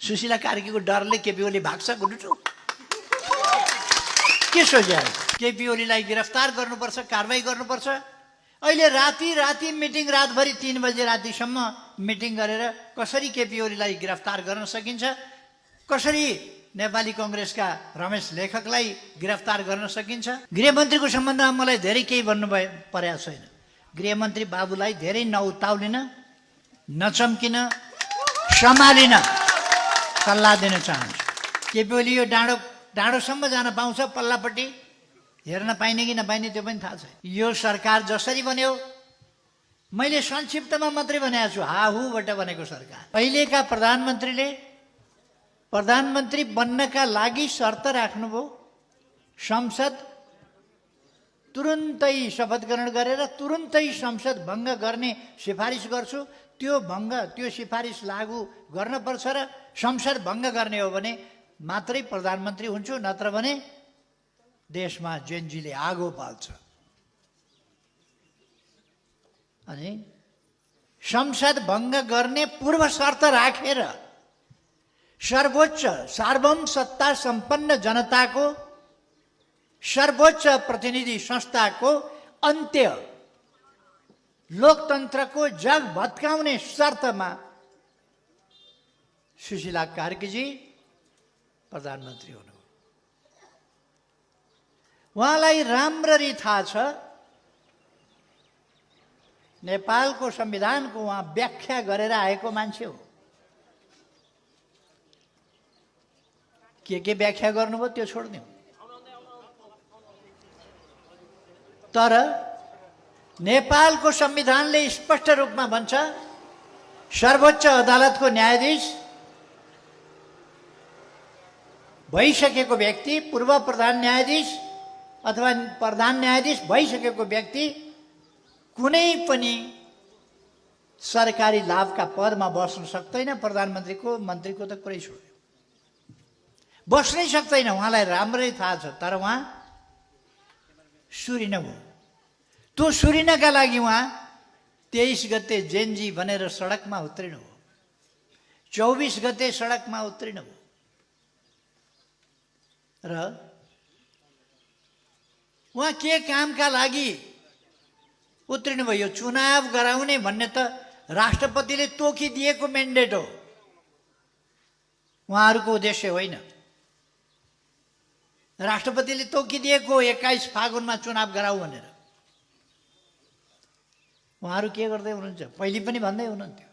सुशीला कार्कीको डरले केपी ओली भाग्छ गुडुटु के सोचे केपी ओलीलाई गिरफ्तार गर्नुपर्छ कारबाही गर्नुपर्छ अहिले राति मिटिङ रातभरि 3 बजे रातिसम्म मिटिङ गरेर कसरी केपी ओलीलाई गिरफ्तार गर्न सकिन्छ कसरी नेपाली कांग्रेसका रमेश लेखकलाई गिरफ्तार गर्न सकिन्छ गृहमन्त्रीको सम्बन्धमा मलाई धेरै केही भन्नु परेको छैन गृहमन्त्री बाबुलाई धेरै नउताउलिन नचम्किन सम्हालिन सल्लाह दिन चाहन्छु केपी ओली यो डाँडोसम्म जान पाउँछ पल्लापट्टि हेर्न पाइने कि नपाइने त्यो पनि थाहा छैन यो सरकार जसरी बन्यो मैले संक्षिप्तमा मात्रै भनेको छु हाहुबाट बनेको सरकार अहिलेका प्रधानमन्त्री बन्नका लागि शर्त राख्नुभयो संसद तुरुन्तै शपथ ग्रहण गरेर तुरुन्तै संसद भङ्ग गर्ने सिफारिस गर्छु त्यो सिफारिस लागू गर्न पर्छ र संसद भङ्ग गर्ने हो भने मात्रै प्रधानमन्त्री हुन्छु नत्र भने देशमा जेनजीले आगो पाल्छ अनि संसद भङ्ग गर्ने पूर्व शर्त राखेर सर्वोच्च सार्वभौम सत्ता सम्पन्न जनताको सर्वोच्च प्रतिनिधि संस्थाको अन्त्य लोकतन्त्रको जग भत्काउने शर्तमा सुशीला कार्कीजी प्रधानमन्त्री हुनु उहाँलाई राम्ररी थाहा छ नेपालको संविधानको उहाँ व्याख्या गरेर आएको मान्छे हो के व्याख्या गर्नुभयो त्यो छोड्दिउँ तर नेपालको संविधानले स्पष्ट रूपमा भन्छ सर्वोच्च अदालतको न्यायाधीश भइसकेको व्यक्ति पूर्व प्रधान न्यायाधीश अथवा प्रधान न्यायाधीश भइसकेको व्यक्ति कुनै पनि सरकारी लाभका पदमा बस्न सक्दैन प्रधानमन्त्रीको मन्त्रीको त कुरै छोड्यो बस्नै सक्दैन उहाँलाई राम्रै थाहा छ तर उहाँ सुरिन भयो त्यो सुरिनका लागि उहाँ 23 गते जेनजी भनेर सडकमा उत्रिनु हो 24 गते सडकमा उत्रिनु हो र उहाँ के कामका लागि उत्रिनु भयो चुनाव गराउने भन्ने त राष्ट्रपतिले तोकिदिएको म्यान्डेट हो उहाँहरूको उद्देश्य होइन राष्ट्रपतिले तोकिदिएको 21 फागुनमा चुनाव गराऊ भनेर उहाँहरू के गर्दै हुनुहुन्छ पहिले पनि भन्दै हुनुहुन्थ्यो